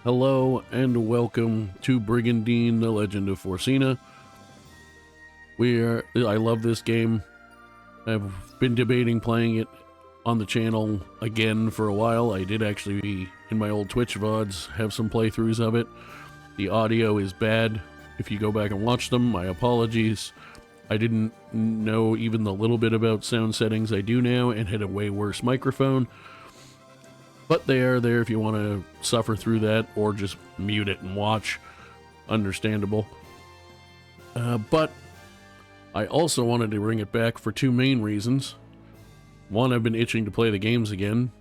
Hello and welcome to Brigandine, The Legend of Forsena. I love this game. I've been debating playing it on the channel again for a while. I did actually, in my old Twitch VODs, have some playthroughs of it. The audio is bad. If you go back and watch them, my apologies. I didn't know even the little bit about sound settings I do now and had a way worse microphone. But they are there if you want to suffer through that or just mute it and watch. Understandable. But I also wanted to bring it back for two main reasons. One, I've been itching to play the games again.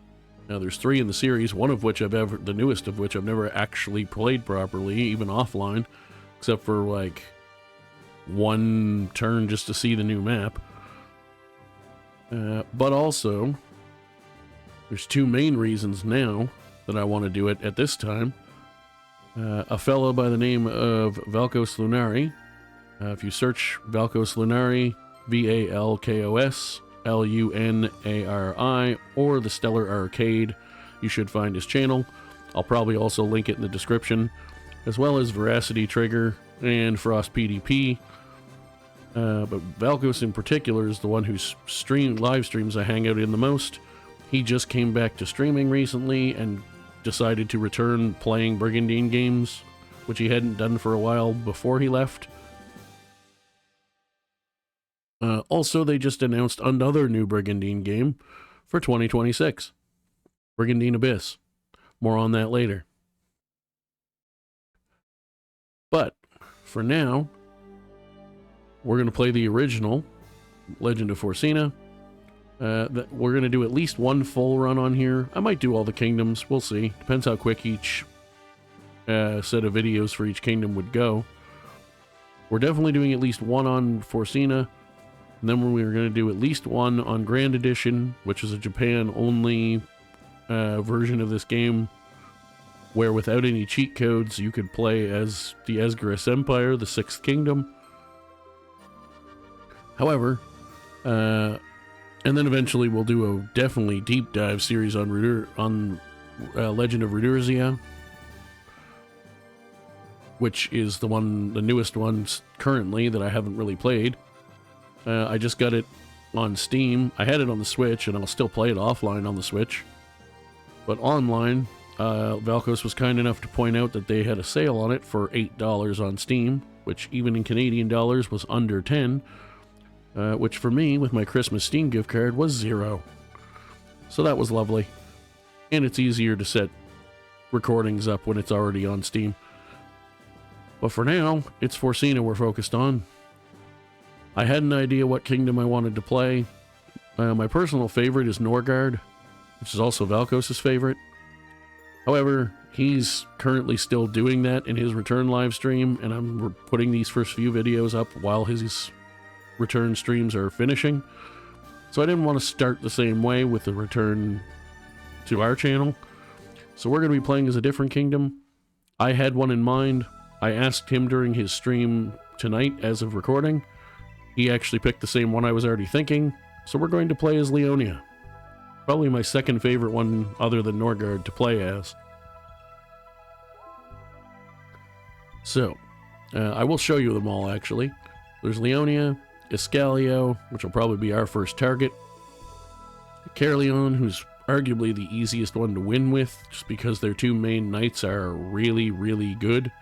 Now there's 3 in the series, the newest of which I've never actually played properly, even offline, except for like one turn just to see the new map. But also, there's 2 main reasons now that I want to do it at this time. A fellow by the name of Valkos Lunari. If you search Valkos Lunari, Valkos Lunari, or the Stellar Arcade, you should find his channel. I'll probably also link it in the description, as well as Veracity Trigger and Frost PDP. But Valkos in particular is the one whose live streams I hang out in the most. He just came back to streaming recently and decided to return playing Brigandine games, which he hadn't done for a while before he left. Also, they just announced another new Brigandine game for 2026. Brigandine Abyss. More on that later. But, for now, we're going to play the original Legend of Forsena. We're going to do at least one full run on here. I might do all the kingdoms. We'll see. Depends how quick each set of videos for each kingdom would go. We're definitely doing at least one on Forsena. And then we're going to do at least one on Grand Edition, which is a Japan-only version of this game, where without any cheat codes, you could play as the Esgaris Empire, the 6th Kingdom. However, and then eventually we'll do a definitely deep dive series on Legend of Ruderzia, which is the newest one currently that I haven't really played. I just got it on Steam. I had it on the Switch, and I'll still play it offline on the Switch. But online, Valkos was kind enough to point out that they had a sale on it for $8 on Steam, which even in Canadian dollars was under 10, which for me, with my Christmas Steam gift card, was 0. So that was lovely. And it's easier to set recordings up when it's already on Steam. But for now, it's Forsena we're focused on. I had an idea what kingdom I wanted to play. My personal favorite is Norgard, which is also Valkos' favorite. However, he's currently still doing that in his return live stream, and I'm putting these first few videos up while his return streams are finishing. So I didn't want to start the same way with the return to our channel. So we're going to be playing as a different kingdom. I had one in mind. I asked him during his stream tonight as of recording. He actually picked the same one I was already thinking, so we're going to play as Leonia. Probably my second favorite one other than Norgard to play as. So, I will show you them all actually. There's Leonia, Iscalio, which will probably be our first target. Caerleon, who's arguably the easiest one to win with, just because their 2 main knights are really, really good.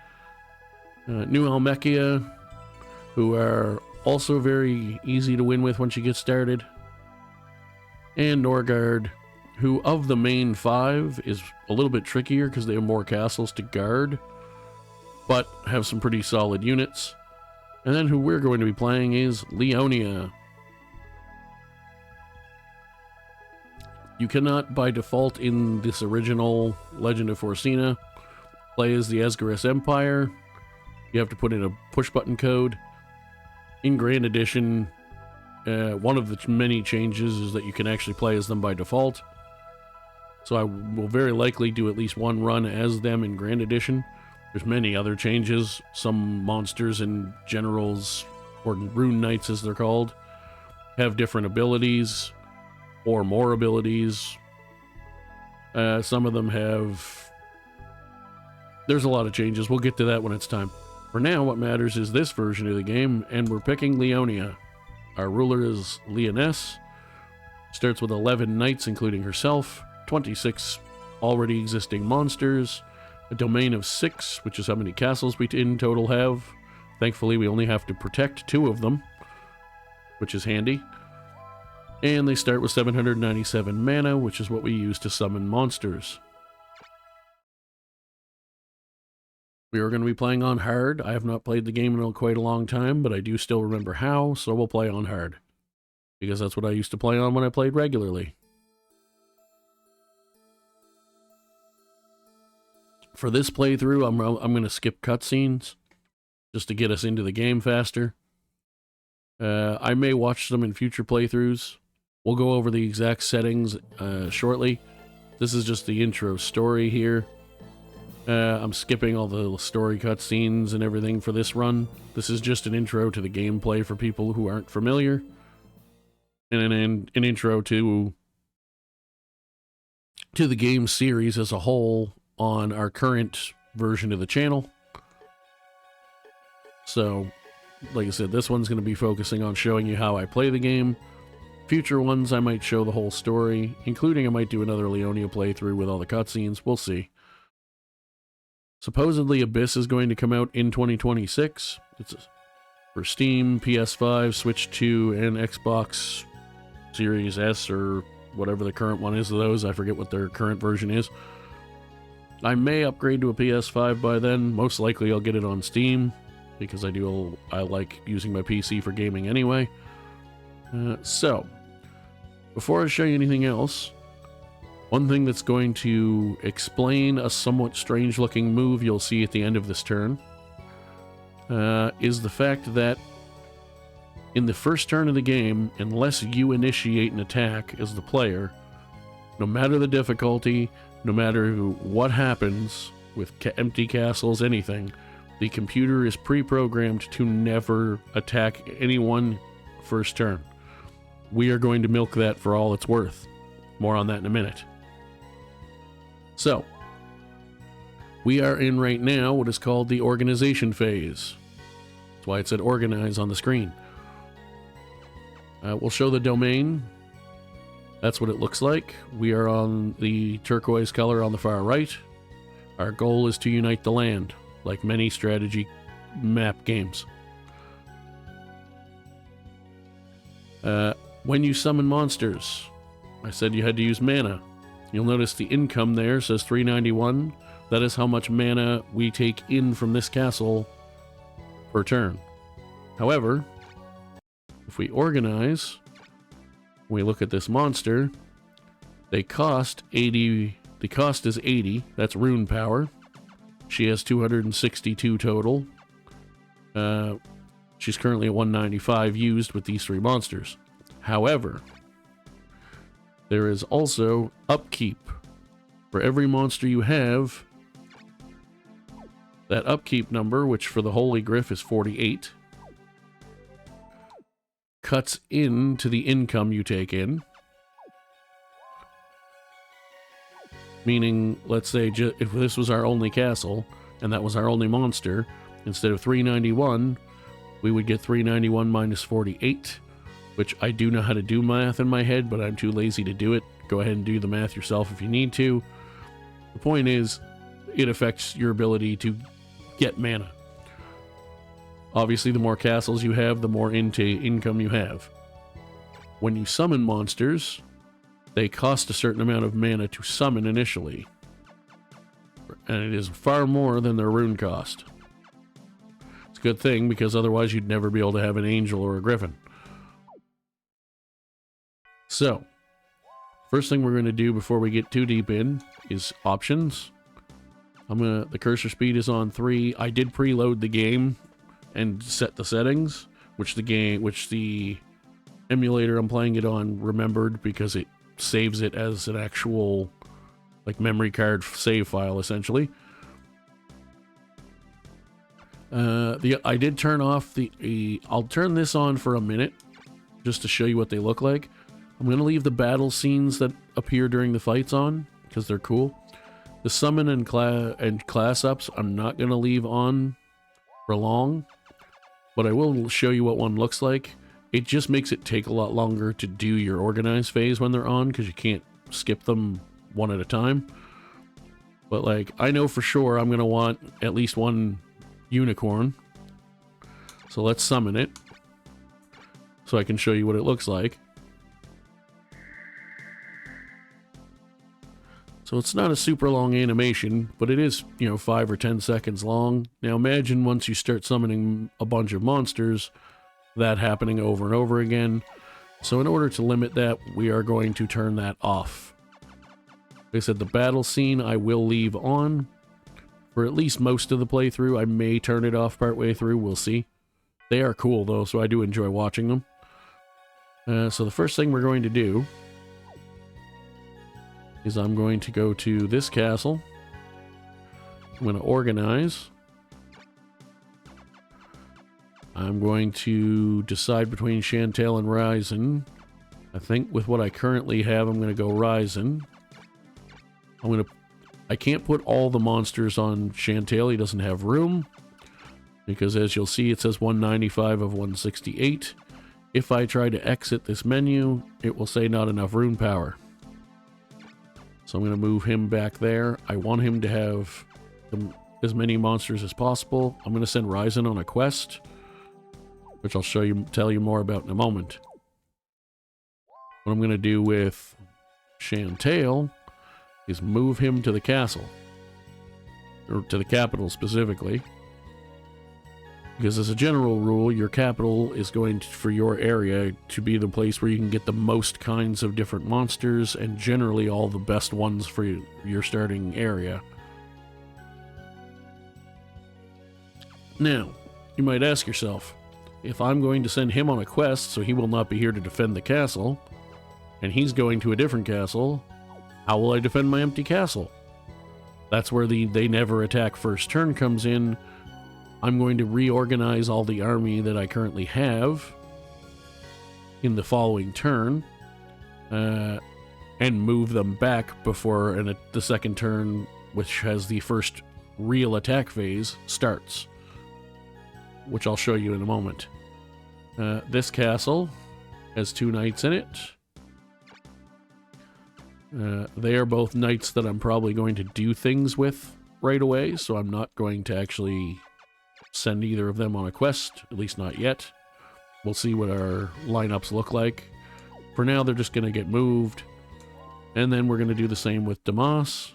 New Almechia, who are also very easy to win with once you get started. And Norgard, who of the main 5 is a little bit trickier because they have more castles to guard, but have some pretty solid units. And then who we're going to be playing is Leonia. You cannot, by default in this original Legend of Forsena, play as the Esgaris Empire. You have to put in a push-button code. In Grand Edition, one of the many changes is that you can actually play as them by default. So I will very likely do at least one run as them in Grand Edition. There's many other changes. Some monsters and generals, or rune knights as they're called, have different abilities, or more abilities. Some of them have there's a lot of changes. We'll get to that when it's time. For now, what matters is this version of the game, and we're picking Leonia. Our ruler is Leoness. Starts with 11 knights, including herself, 26 already existing monsters, a domain of 6, which is how many castles we in total have. Thankfully, we only have to protect 2 of them, which is handy. And they start with 797 mana, which is what we use to summon monsters. We are going to be playing on hard. I have not played the game in quite a long time, but I do still remember how, so we'll play on hard. Because that's what I used to play on when I played regularly. For this playthrough, I'm going to skip cutscenes, just to get us into the game faster. I may watch them in future playthroughs. We'll go over the exact settings shortly. This is just the intro story here. I'm skipping all the story cutscenes and everything for this run. This is just an intro to the gameplay for people who aren't familiar. And an intro to the game series as a whole on our current version of the channel. So, like I said, this one's going to be focusing on showing you how I play the game. Future ones, I might show the whole story, including I might do another Leonia playthrough with all the cutscenes. We'll see. Supposedly Abyss is going to come out in 2026. It's for Steam, PS5, Switch 2, and Xbox Series S, or whatever the current one is of those. I forget what their current version is. I may upgrade to a PS5 by then. Most likely I'll get it on Steam, because I like using my PC for gaming anyway. So, before I show you anything else, one thing that's going to explain a somewhat strange-looking move you'll see at the end of this turn is the fact that in the first turn of the game, unless you initiate an attack as the player, no matter the difficulty, no matter what happens with empty castles, anything, the computer is pre-programmed to never attack anyone first turn. We are going to milk that for all it's worth. More on that in a minute. So, we are in right now what is called the organization phase. That's why it said organize on the screen. We'll show the domain. That's what it looks like. We are on the turquoise color on the far right. Our goal is to unite the land, like many strategy map games. When you summon monsters, I said you had to use mana. You'll notice the income there says 391. That is how much mana we take in from this castle per turn. However, if we organize, we look at this monster, they cost 80. The cost is 80. That's rune power. She has 262 total. She's currently at 195 used with these 3 monsters. However, there is also upkeep. For every monster you have, that upkeep number, which for the Holy Griff is 48, cuts into the income you take in. Meaning, let's say if this was our only castle, and that was our only monster, instead of 391, we would get 391 minus 48, which I do know how to do math in my head, but I'm too lazy to do it. Go ahead and do the math yourself if you need to. The point is, it affects your ability to get mana. Obviously, the more castles you have, the more income you have. When you summon monsters, they cost a certain amount of mana to summon initially. And it is far more than their rune cost. It's a good thing, because otherwise you'd never be able to have an angel or a griffin. So, first thing we're going to do before we get too deep in is options. The cursor speed is on 3. I did preload the game and set the settings, which the emulator I'm playing it on remembered, because it saves it as an actual memory card save file essentially. I did turn off I'll turn this on for a minute just to show you what they look like. I'm going to leave the battle scenes that appear during the fights on, because they're cool. The summon and class ups I'm not going to leave on for long, but I will show you what one looks like. It just makes it take a lot longer to do your organize phase when they're on, because you can't skip them one at a time. But like, I know for sure I'm going to want at least one unicorn. So let's summon it, so I can show you what it looks like. So it's not a super long animation, but it is, 5 or 10 seconds long. Now imagine once you start summoning a bunch of monsters, that happening over and over again. So in order to limit that, we are going to turn that off. Like I said, the battle scene I will leave on for at least most of the playthrough. I may turn it off partway through, we'll see. They are cool though, so I do enjoy watching them. So the first thing we're going to do is I'm going to go to this castle. I'm going to organize. I'm going to decide between Chantel and Ryzen. I think with what I currently have, I'm going to go Ryzen. I can't put all the monsters on Chantel. He doesn't have room, because as you'll see, it says 195 of 168. If I try to exit this menu, it will say not enough rune power. So I'm going to move him back there. I want him to have as many monsters as possible. I'm going to send Ryzen on a quest, which I'll tell you more about in a moment. What I'm going to do with Chantel is move him to the castle, or to the capital specifically, because as a general rule, your capital is going to, for your area, to be the place where you can get the most kinds of different monsters, and generally all the best ones for your starting area. Now, you might ask yourself, if I'm going to send him on a quest so he will not be here to defend the castle, and he's going to a different castle, how will I defend my empty castle? That's where the they never attack first turn comes in. I'm going to reorganize all the army that I currently have in the following turn, and move them back before the second turn, which has the first real attack phase, starts, which I'll show you in a moment. This castle has 2 knights in it. They are both knights that I'm probably going to do things with right away, so I'm not going to actually send either of them on a quest, at least not yet. We'll see what our lineups look like. For now, they're just going to get moved, and then we're going to do the same with Damas.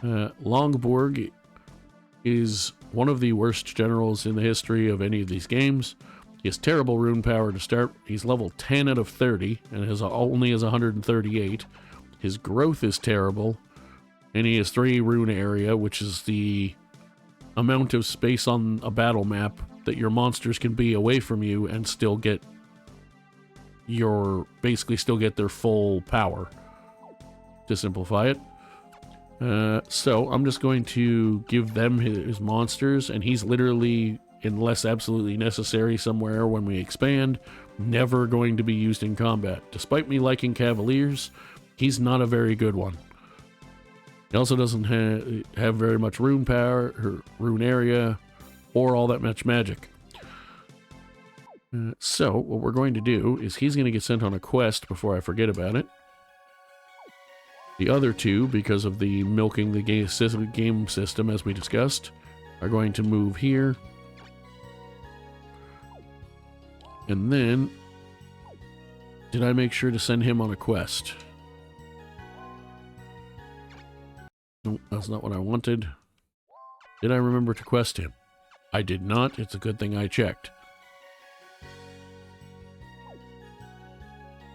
Longborg is one of the worst generals in the history of any of these games. He has terrible rune power to start. He's level 10 out of 30, and only has 138. His growth is terrible, and he has 3 rune area, which is the amount of space on a battle map that your monsters can be away from you and still get basically still get their full power, to simplify it. So I'm just going to give them his monsters, and he's literally, unless absolutely necessary somewhere when we expand, never going to be used in combat. Despite me liking Cavaliers, he's not a very good one. He also doesn't have very much rune power, or rune area, or all that much magic. So what we're going to do is he's going to get sent on a quest before I forget about it. The other 2, because of the milking the game system as we discussed, are going to move here. And then, did I make sure to send him on a quest? No, that's not what I wanted. Did I remember to quest him? I did not. It's a good thing I checked.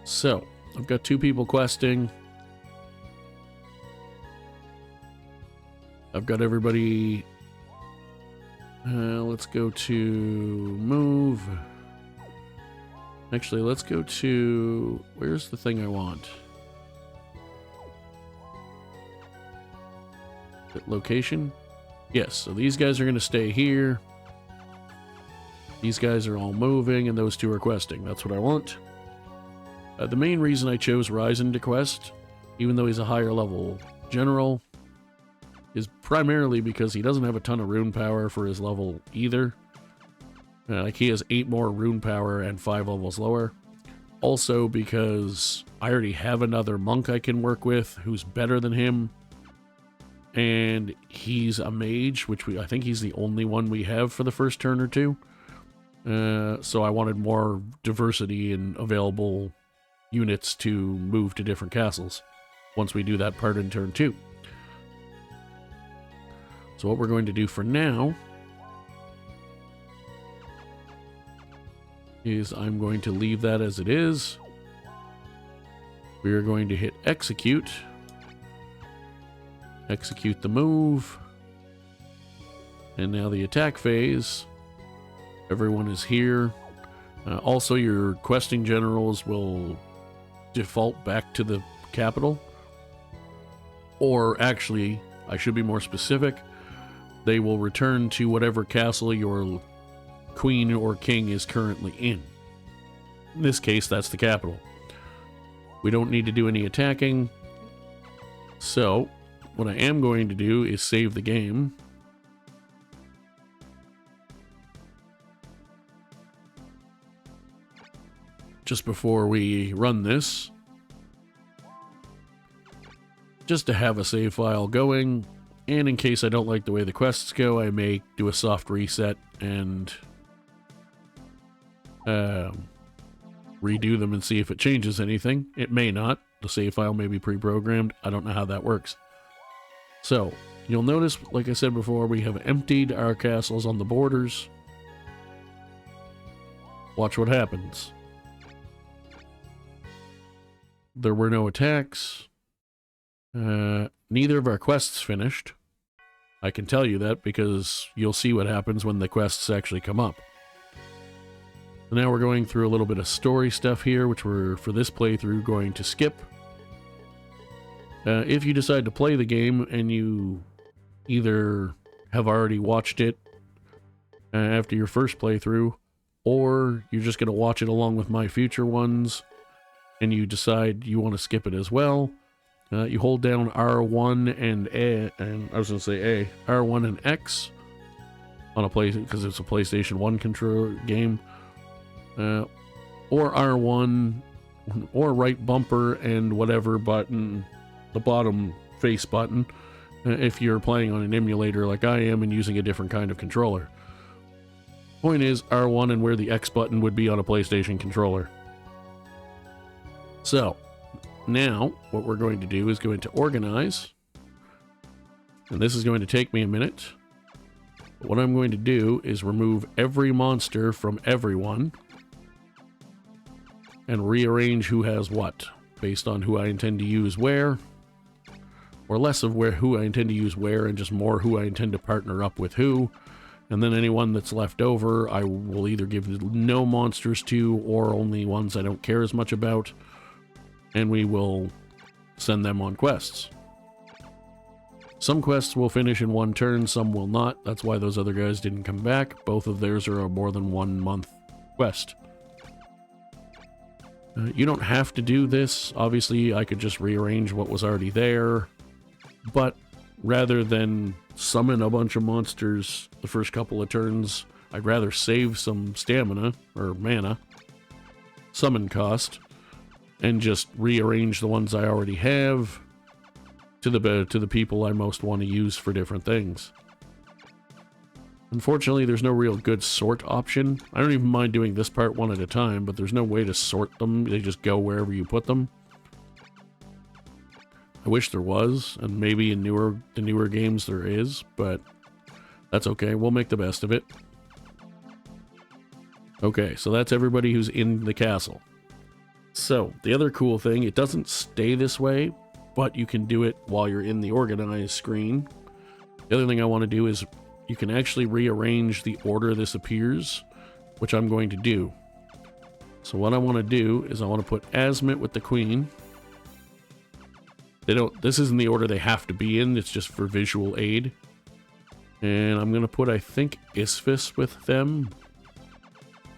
So, I've got 2 people questing. I've got everybody... let's go to move. Actually, let's go to... Where's the thing I want? Location? Yes, so these guys are going to stay here. These guys are all moving, and those 2 are questing. That's what I want. The main reason I chose Ryzen to quest, even though he's a higher level general is primarily because he doesn't have a ton of rune power for his level either. Like he has 8 more rune power and 5 levels lower. Also because I already have another monk I can work with who's better than him. And he's a mage, which I think he's the only one we have for the first turn or two. So I wanted more diversity in available units to move to different castles once we do that part in turn 2. So what we're going to do for now is I'm going to leave that as it is. We are going to hit execute. Execute the move. And now the attack phase. Everyone is here. Also, your questing generals will default back to the capital. Or actually, I should be more specific. They will return to whatever castle your queen or king is currently in. In this case, that's the capital. We don't need to do any attacking. So, what I am going to do is save the game. Just before we run this. Just to have a save file going. And in case I don't like the way the quests go, I may do a soft reset and redo them and see if it changes anything. It may not. The save file may be pre-programmed. I don't know how that works. So, you'll notice, like I said before, we have emptied our castles on the borders. Watch what happens. There were no attacks. Neither of our quests finished. I can tell you that because you'll see what happens when the quests actually come up. So now we're going through a little bit of story stuff here, which we're, for this playthrough, going to skip. If you decide to play the game and you either have already watched it after your first playthrough, or you're just going to watch it along with my future ones, and you decide you want to skip it as well, you hold down R1 and A, and I was going to say A, R1 and X on a play, because it's a PlayStation 1 control game, or R1, or right bumper and whatever button, the bottom face button, if you're playing on an emulator like I am and using a different kind of controller. Point is R1 and where the X button would be on a PlayStation controller. So, now, what we're going to do is go into Organize. And this is going to take me a minute. But what I'm going to do is remove every monster from everyone. And rearrange who has what, based on who I intend to use where. Or less of who I intend to use where, and just more who I intend to partner up with who. And then anyone that's left over, I will either give no monsters to, or only ones I don't care as much about. And we will send them on quests. Some quests will finish in one turn, some will not. That's why those other guys didn't come back. Both of theirs are a more than 1 month quest. You don't have to do this. Obviously, I could just rearrange what was already there. But rather than summon a bunch of monsters the first couple of turns, I'd rather save some stamina, or mana, summon cost, and just rearrange the ones I already have to the people I most want to use for different things. Unfortunately, there's no real good sort option. I don't even mind doing this part one at a time, but there's no way to sort them. They just go wherever you put them. I wish there was, and maybe in the newer games there is, but that's okay. We'll make the best of it. Okay, so that's everybody who's in the castle. So, the other cool thing, it doesn't stay this way, but you can do it while you're in the Organize screen. The other thing I want to do is you can actually rearrange the order this appears, which I'm going to do. So what I want to do is I want to put Asmit with the Queen. This isn't the order they have to be in, it's just for visual aid. And I'm going to put, I think, Isfis with them,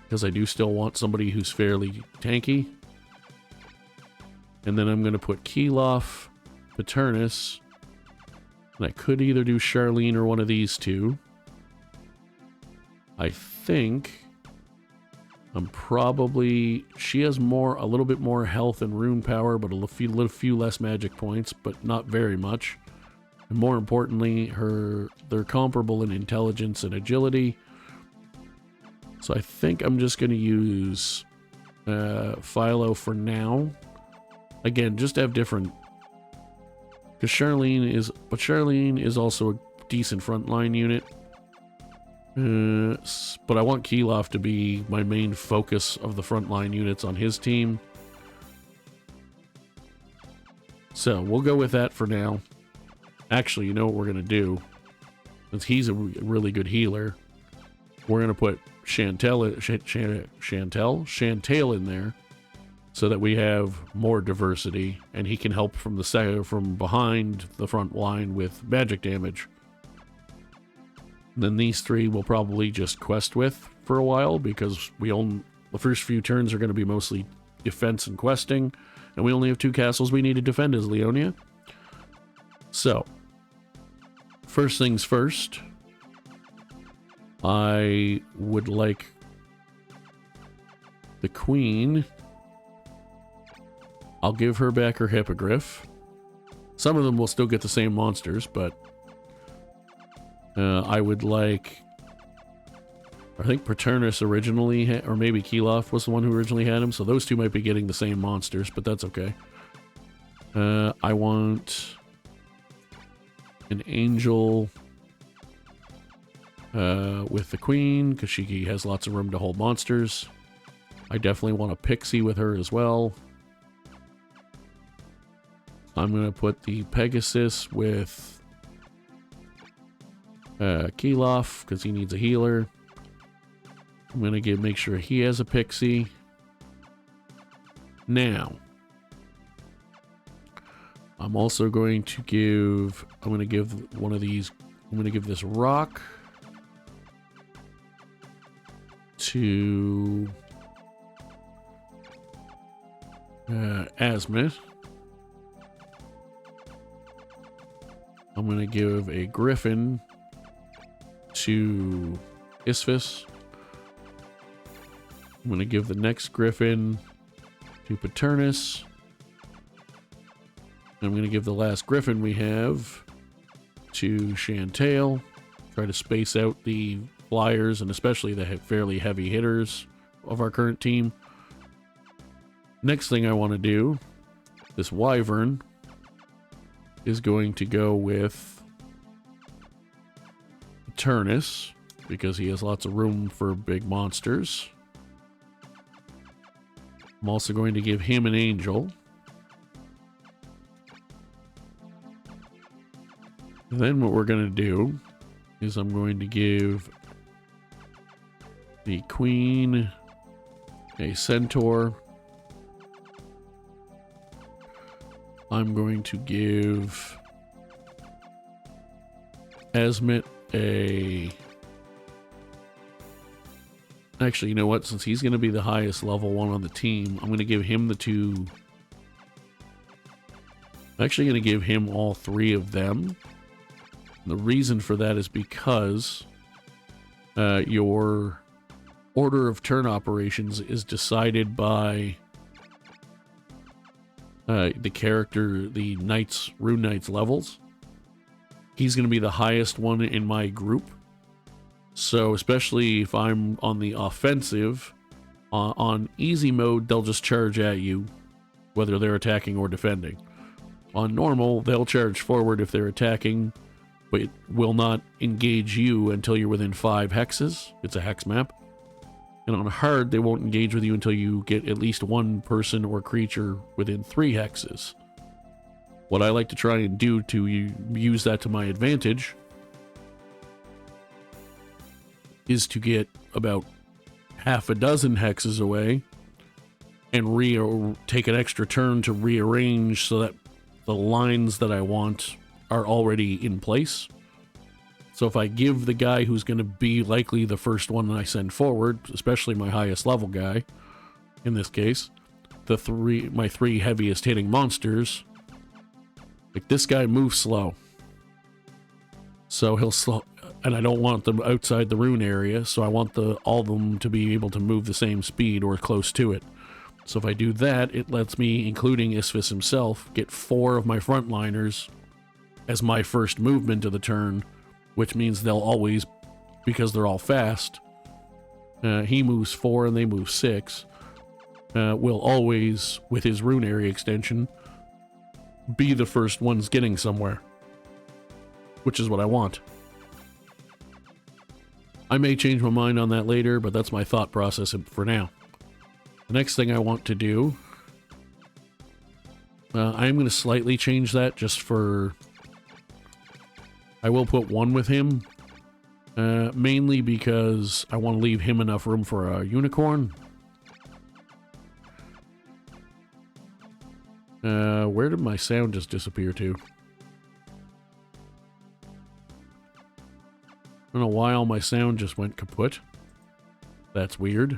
because I do still want somebody who's fairly tanky. And then I'm going to put Keloff, Paternus, And I could either do Charlene or one of these two. I think I'm probably... She has a little bit more health and rune power, but a few less magic points, but not very much. And more importantly, they're comparable in intelligence and agility. So I think I'm just going to use Philo for now. Again, just to have different... Because Charlene is also a decent frontline unit. But I want Keloff to be my main focus of the frontline units on his team. So we'll go with that for now. Actually, you know what we're going to do? Since he's a really good healer, we're going to put Chantel in there so that we have more diversity, and he can help from behind the front line with magic damage. And then these three we'll probably just quest with for a while, because the first few turns are going to be mostly defense and questing, and we only have 2 castles we need to defend as Leonia. So, first things first, I would like the Queen. I'll give her back her Hippogriff. Some of them will still get the same monsters, but I would like... I think Paternus originally, or maybe Keloff was the one who originally had him, so those two might be getting the same monsters, but that's okay. I want an Angel with the Queen, because she has lots of room to hold monsters. I definitely want a Pixie with her as well. I'm going to put the Pegasus with Keloff, because he needs a healer. I'm going to make sure he has a Pixie. Now, I'm also going to give... I'm going to give one of these... I'm going to give this rock to Asmith. I'm going to give a griffin to Isphus. I'm going to give the next griffin to Paternus. I'm going to give the last griffin we have to Chantal. Try to space out the flyers and especially the fairly heavy hitters of our current team. Next thing I want to do, this wyvern is going to go with Paternus, because he has lots of room for big monsters. I'm also going to give him an Angel. And then what we're going to do is I'm going to give the Queen a Centaur. I'm going to give Asmit a... Actually, you know what? Since he's going to be the highest level one on the team, I'm going to give him the 2... I'm actually going to give him all 3 of them. And the reason for that is because your order of turn operations is decided by the character, the Rune Knight's levels. He's going to be the highest one in my group. So especially if I'm on the offensive, on easy mode, they'll just charge at you, whether they're attacking or defending. On normal, they'll charge forward if they're attacking, but it will not engage you until you're within 5 hexes. It's a hex map. And on hard, they won't engage with you until you get at least 1 person or creature within 3 hexes. What I like to try and do to use that to my advantage is to get about half a dozen hexes away and take an extra turn to rearrange so that the lines that I want are already in place. So if I give the guy who's going to be likely the first one I send forward, especially my highest level guy, in this case, my 3 heaviest hitting monsters, like this guy moves slow. So he'll slow, and I don't want them outside the rune area, so I want all of them to be able to move the same speed or close to it. So if I do that, it lets me, including Isfis himself, get 4 of my frontliners as my first movement of the turn, which means they'll always, because they're all fast, he moves 4 and they move 6, will always, with his rune area extension, be the first ones getting somewhere, which is what I want. I may change my mind on that later, but that's my thought process for now. The next thing I want to do, I'm going to slightly change that just for... I will put 1 with him, mainly because I want to leave him enough room for a unicorn. Where did my sound just disappear to? I don't know why all my sound just went kaput. That's weird.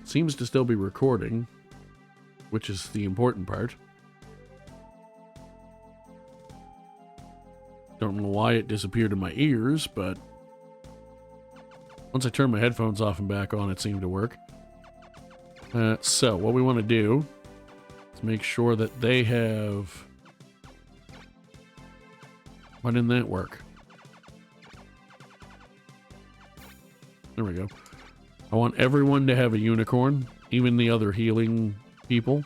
Seems to still be recording, which is the important part. Don't know why it disappeared in my ears, but once I turned my headphones off and back on, it seemed to work. So what we want to do is make sure that they have... Why didn't that work? There we go. I want everyone to have a unicorn, even the other healing people,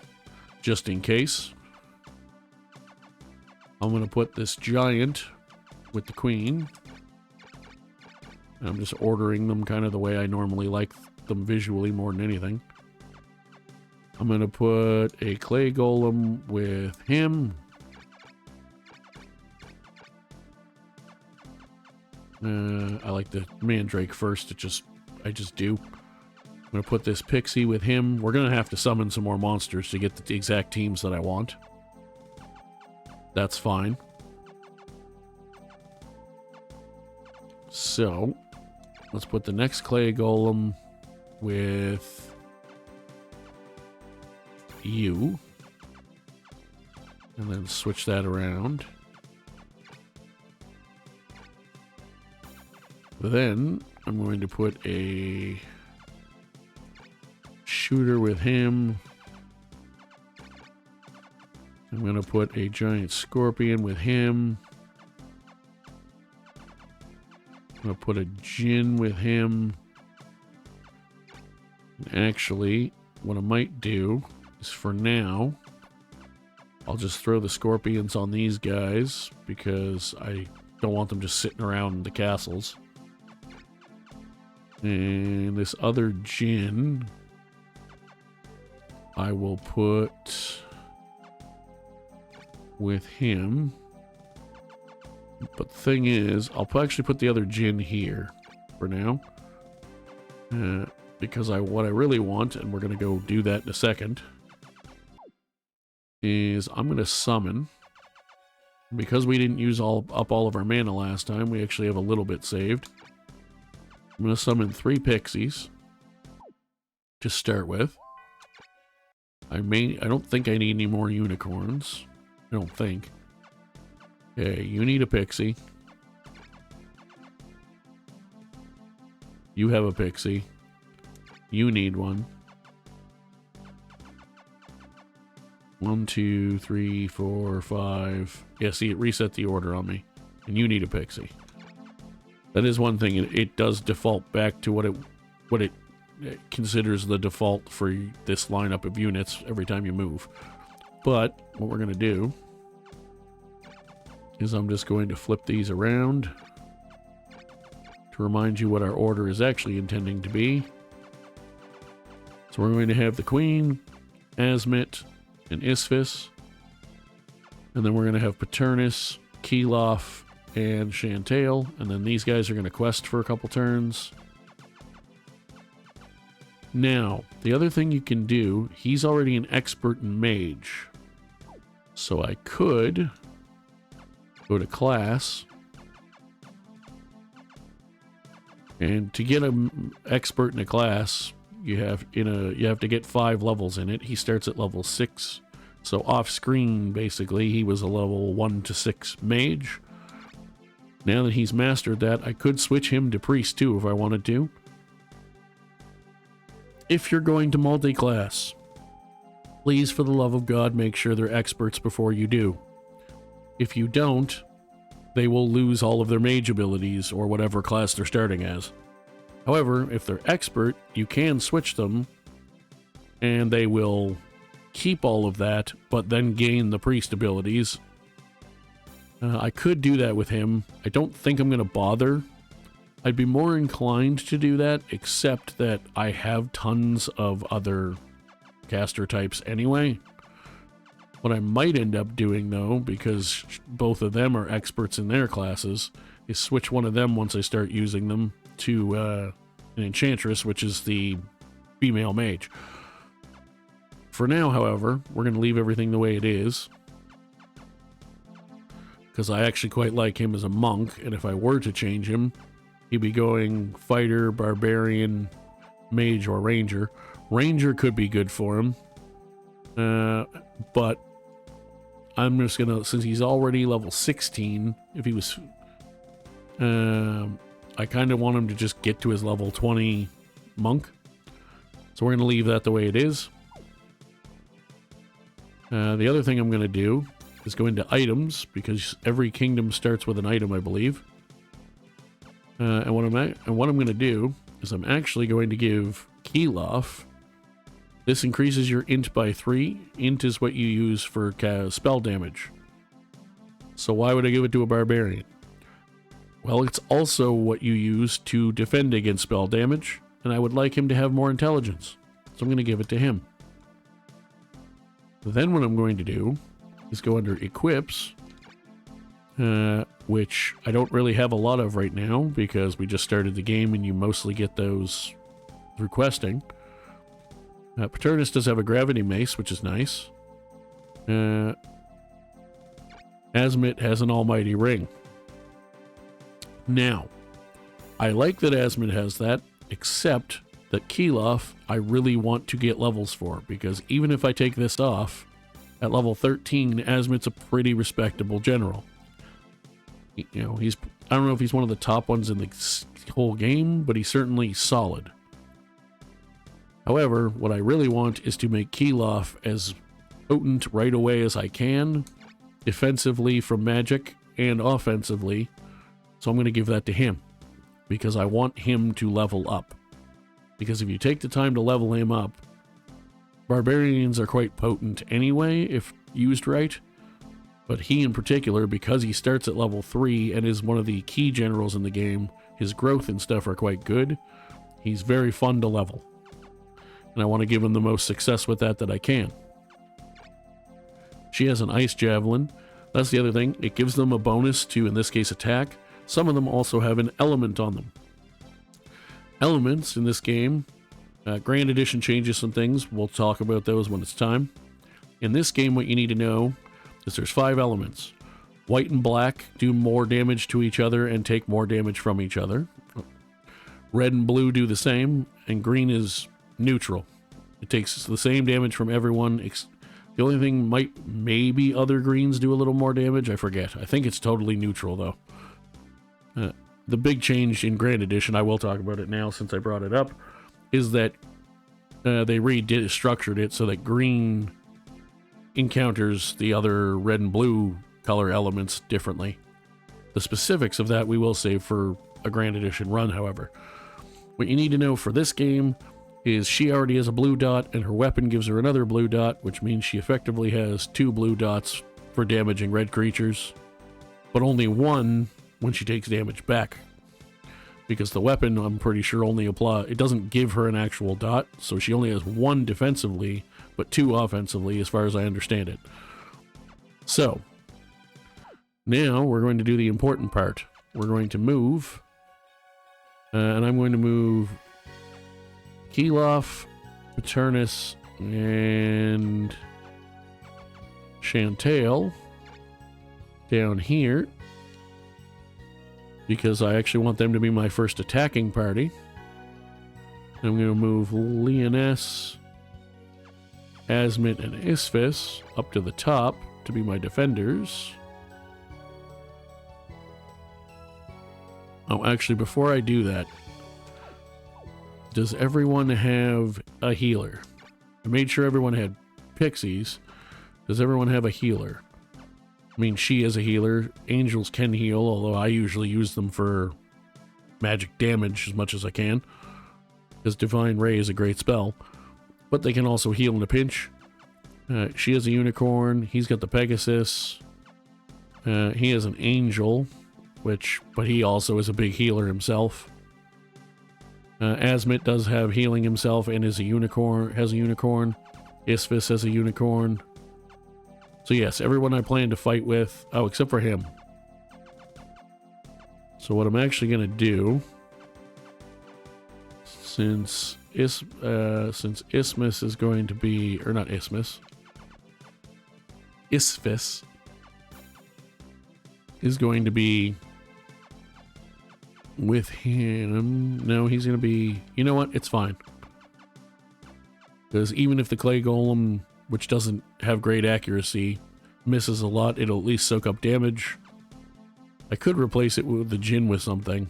just in case. I'm going to put this giant with the queen. I'm just ordering them kind of the way I normally like them visually more than anything. I'm going to put a clay golem with him. I like the mandrake first. I just do. I'm going to put this pixie with him. We're going to have to summon some more monsters to get the exact teams that I want. That's fine. So, let's put the next clay golem with you. And then switch that around. Then, I'm going to put a shooter with him. I'm going to put a giant scorpion with him. I'm going to put a djinn with him. And actually, what I might do is for now, I'll just throw the scorpions on these guys because I don't want them just sitting around the castles. And this other djinn, I will put with him. But the thing is, I'll actually put the other djinn here for now. Because what I really want, and we're going to go do that in a second, is I'm going to summon. Because we didn't use up all of our mana last time, we actually have a little bit saved. I'm going to summon 3 pixies to start with. I don't think I need any more unicorns. I don't think. Okay, you need a pixie. You have a pixie. You need one. 1, 2, 3, 4, 5. Yeah, see, it reset the order on me. And you need a pixie. That is one thing. It does default back to what it considers the default for this lineup of units every time you move. But what we're going to do is I'm just going to flip these around to remind you what our order is actually intending to be. So we're going to have the Queen, Asmit, and Isfis. And then we're going to have Paternus, Keloff, and Chantail. And then these guys are going to quest for a couple turns. Now, the other thing you can do, he's already an expert in mage. So I could go to class. And to get an expert in a class, you have to get 5 levels in it. He starts at level 6 So off screen, basically, he was a level 1 to 6 mage. Now that he's mastered that, I could switch him to priest too if I wanted to. If you're going to multi-class, please, for the love of God, make sure they're experts before you do. If you don't, they will lose all of their mage abilities or whatever class they're starting as. However, if they're expert, you can switch them and they will keep all of that, but then gain the priest abilities. I could do that with him. I don't think I'm going to bother. I'd be more inclined to do that, except that I have tons of other caster types anyway. What I might end up doing, though, because both of them are experts in their classes, is switch one of them once I start using them to an enchantress, which is the female mage. For now, however, we're going to leave everything the way it is, because I actually quite like him as a monk, and if I were to change him, he'd be going fighter, barbarian, mage, or ranger. Ranger could be good for him, but I'm just gonna, since he's already level 16, if he was, I kind of want him to just get to his level 20 monk, so we're gonna leave that the way it is. The other thing I'm gonna do is go into items, because every kingdom starts with an item, I believe. And what I'm going to do is I'm actually going to give Keloff. This increases your int by 3. Int is what you use for spell damage. So why would I give it to a barbarian? Well, it's also what you use to defend against spell damage, and I would like him to have more intelligence. So I'm going to give it to him. Then what I'm going to do is go under equips, which I don't really have a lot of right now because we just started the game and you mostly get those through questing. Paternus does have a gravity mace, which is nice. Asmit has an almighty ring. Now, I like that Asmit has that, except that Keloff I really want to get levels for, because even if I take this off, at level 13, Asmit's a pretty respectable general. You know, I don't know if he's one of the top ones in the whole game, but he's certainly solid. However, what I really want is to make Keloff as potent right away as I can, defensively from magic and offensively, so I'm going to give that to him, because I want him to level up. Because if you take the time to level him up, barbarians are quite potent anyway, if used right. But he in particular, because he starts at level 3 and is one of the key generals in the game, his growth and stuff are quite good. He's very fun to level. And I want to give him the most success with that I can. She has an ice javelin. That's the other thing. It gives them a bonus to, in this case, attack. Some of them also have an element on them. Elements in this game, Grand Edition changes some things. We'll talk about those when it's time. In this game, what you need to know is there's 5 elements. White and black do more damage to each other and take more damage from each other. Red and blue do the same, and green is neutral. It takes the same damage from everyone. The only thing maybe other greens do a little more damage. I forget. I think it's totally neutral, though. The big change in Grand Edition, I will talk about it now since I brought it up, is that they restructured it so that green encounters the other red and blue color elements differently. The specifics of that we will save for a Grand Edition run, however. What you need to know for this game is she already has a blue dot, and her weapon gives her another blue dot, which means she effectively has 2 blue dots for damaging red creatures, but only 1 when she takes damage back. Because the weapon, I'm pretty sure, only it doesn't give her an actual dot, so she only has 1 defensively, but 2 offensively, as far as I understand it. So, now we're going to do the important part. We're going to move, and I'm going to move Keloff, Paternus, and Chantal down here, because I actually want them to be my first attacking party. I'm going to move Leoness, Asmit and Isfis up to the top to be my defenders. Oh, actually, before I do that, does everyone have a healer? I made sure everyone had pixies. Does everyone have a healer? I mean, she is a healer. Angels can heal, although I usually use them for magic damage as much as I can, because Divine Ray is a great spell. But they can also heal in a pinch. She has a unicorn. He's got the Pegasus. He has an angel, but he also is a big healer himself. Asmit does have healing himself and is a unicorn. Has a unicorn. Isfis has a unicorn. So yes, everyone I plan to fight with. Oh, except for him. So what I'm actually going to do, since Isthmus is going to be, or not Isthmus, Isfis is going to be with him. No, he's going to be, you know what? It's fine. Because even if the clay golem, which doesn't have great accuracy, misses a lot, it'll at least soak up damage. I could replace it with the Djinn with something,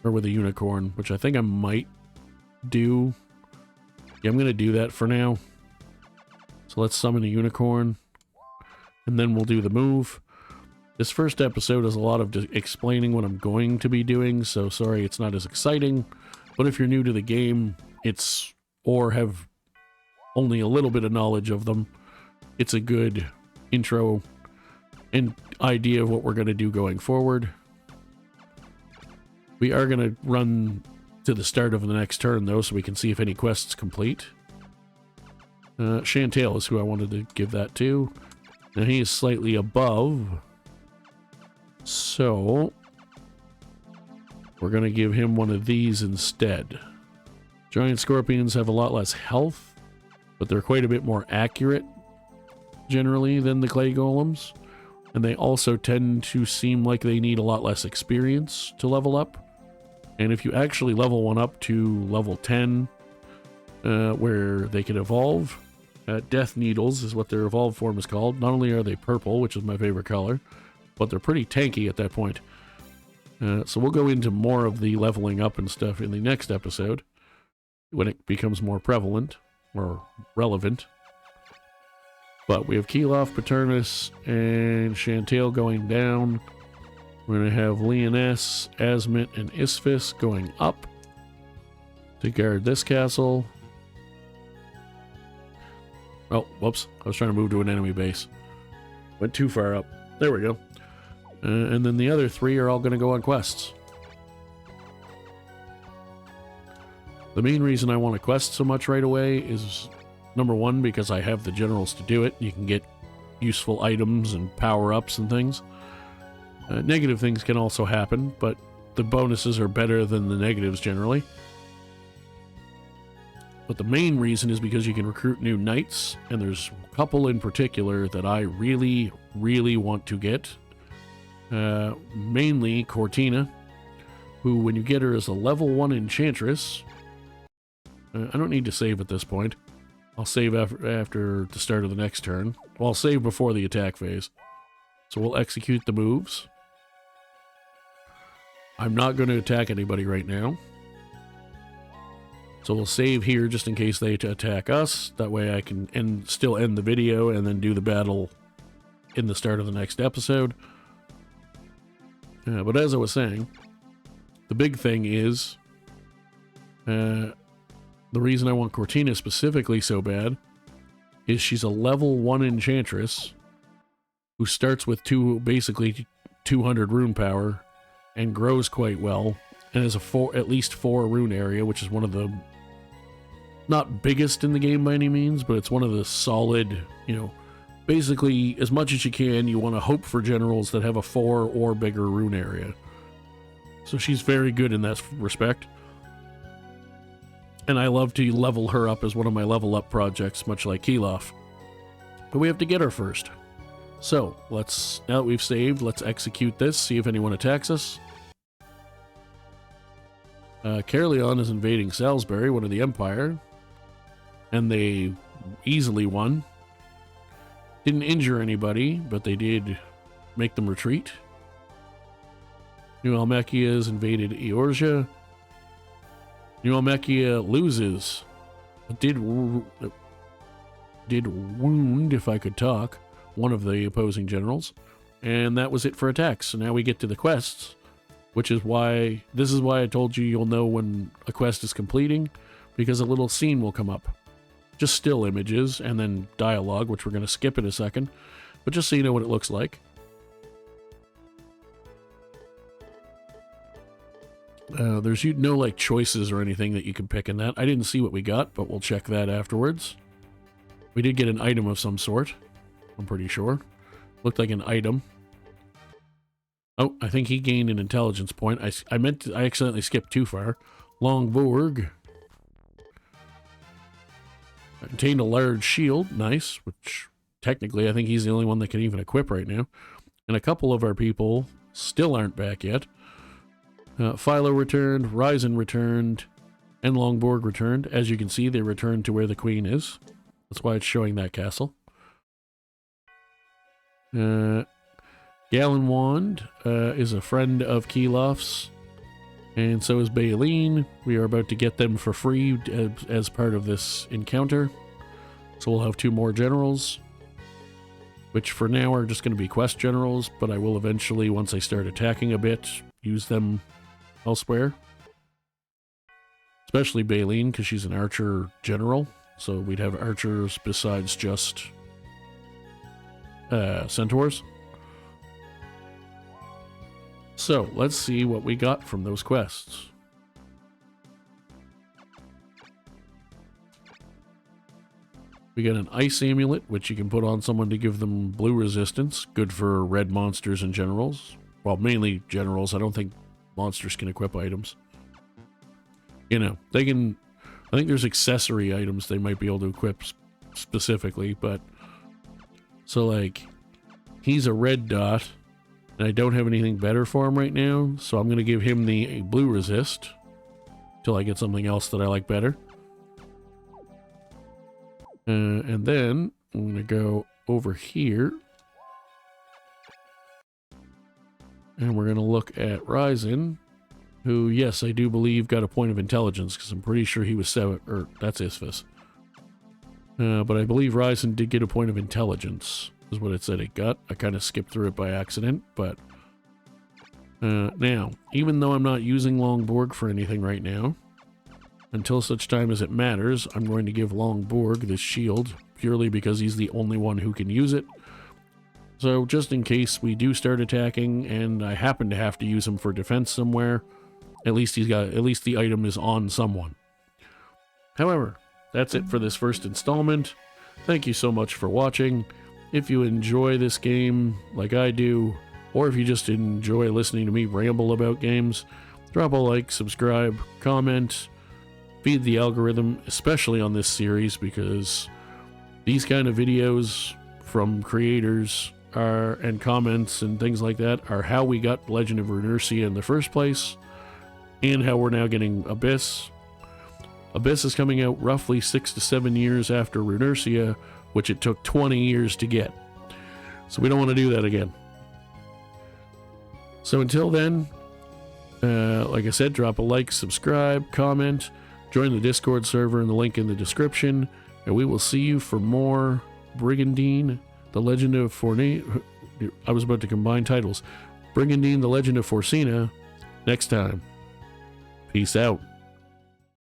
or with a unicorn, which I think I might do. Yeah, I'm going to do that for now. So let's summon a unicorn, and then we'll do the move. This first episode is a lot of explaining what I'm going to be doing, so sorry it's not as exciting. But if you're new to the game, or have only a little bit of knowledge of them, it's a good intro and idea of what we're going to do going forward. We are going to run to the start of the next turn, though, so we can see if any quests complete. Chantal is who I wanted to give that to. Now he is slightly above, so we're going to give him one of these instead. Giant scorpions have a lot less health, but they're quite a bit more accurate generally than the clay golems, and they also tend to seem like they need a lot less experience to level up. And if you actually level one up to level 10, where they can evolve, Death Needles is what their evolved form is called. Not only are they purple, which is my favorite color, but they're pretty tanky at that point. So we'll go into more of the leveling up and stuff in the next episode, when it becomes more prevalent, or relevant. But we have Keloff, Paternus, and Chantal going down. We're going to have Leoness, Asmit, and Isfis going up to guard this castle. Oh, whoops. I was trying to move to an enemy base. Went too far up. There we go. And then the other three are all going to go on quests. The main reason I want to quest so much right away is, number one, because I have the generals to do it. You can get useful items and power-ups and things. Negative things can also happen, but the bonuses are better than the negatives generally. But the main reason is because you can recruit new knights, and there's a couple in particular that I really, really want to get. Mainly Cortina, who, when you get her as a level 1 enchantress... I don't need to save at this point. I'll save after the start of the next turn. Well, I'll save before the attack phase. So we'll execute the moves. I'm not going to attack anybody right now. So we'll save here just in case they attack us. That way I can still end the video and then do the battle in the start of the next episode. But as I was saying, the big thing is... the reason I want Cortina specifically so bad is she's a level 1 enchantress who starts with basically 200 rune power and grows quite well, and has at least 4 rune area, which is one of the, not biggest in the game by any means, but it's one of the solid, basically as much as you can, you want to hope for generals that have a 4 or bigger rune area. So she's very good in that respect. And I love to level her up as one of my level up projects, much like Keloff. But we have to get her first. So, now that we've saved, let's execute this, see if anyone attacks us. Caerleon is invading Salisbury, one of the Empire. And they easily won. Didn't injure anybody, but they did make them retreat. New Almechia invaded Eorzea. New Almechia loses. Did wound, if I could talk, one of the opposing generals. And that was it for attacks. So now we get to the quests, which is why, this is why I told you you'll know when a quest is completing, because a little scene will come up. Just still images and then dialogue, which we're going to skip in a second, but just so you know what it looks like. There's no like choices or anything that you can pick in that. I didn't see what we got, but we'll check that afterwards. We did get an item of some sort, I'm pretty sure. Looked like an item. Oh, I think he gained an intelligence point. I accidentally skipped too far. Longborg. Obtained a large shield. Nice. Which, technically, I think he's the only one that can even equip right now. And a couple of our people still aren't back yet. Philo returned. Ryzen returned. And Longborg returned. As you can see, they returned to where the queen is. That's why it's showing that castle. Gallenwand is a friend of Kilof's, and so is Baleen. We are about to get them for free as part of this encounter. So we'll have 2 more generals, which for now are just going to be quest generals, but I will eventually, once I start attacking a bit, use them elsewhere. Especially Baleen, because she's an archer general, so we'd have archers besides just centaurs. So, let's see what we got from those quests. We got an ice amulet, which you can put on someone to give them blue resistance. Good for red monsters and generals. Well, mainly generals. I don't think monsters can equip items. You know, they can... I think there's accessory items they might be able to equip specifically, but... So, like, he's a red dot. And I don't have anything better for him right now, so I'm going to give him the blue resist till I get something else that I like better. And then I'm going to go over here. And we're going to look at Ryzen, who, yes, I do believe got a point of intelligence, because I'm pretty sure he was 7, or that's Isphus. But I believe Ryzen did get a point of intelligence. Is what it said it got. I kind of skipped through it by accident, but now, even though I'm not using Longborg for anything right now, until such time as it matters, I'm going to give Longborg this shield, purely because he's the only one who can use it. So just in case we do start attacking and I happen to have to use him for defense somewhere, at least the item is on someone. However, that's it for this first installment. Thank you so much for watching. If you enjoy this game like I do, or if you just enjoy listening to me ramble about games, drop a like, subscribe, comment, feed the algorithm, especially on this series, because these kind of videos from creators and comments and things like that are how we got Legend of Runersia in the first place, and how we're now getting Abyss. Abyss is coming out roughly 6 to 7 years after Runersia, which it took 20 years to get. So we don't want to do that again. So until then, like I said, drop a like, subscribe, comment, join the Discord server and the link in the description, and we will see you for more Brigandine, the Legend of Forsena. I was about to combine titles. Brigandine, the Legend of Forsena, next time. Peace out.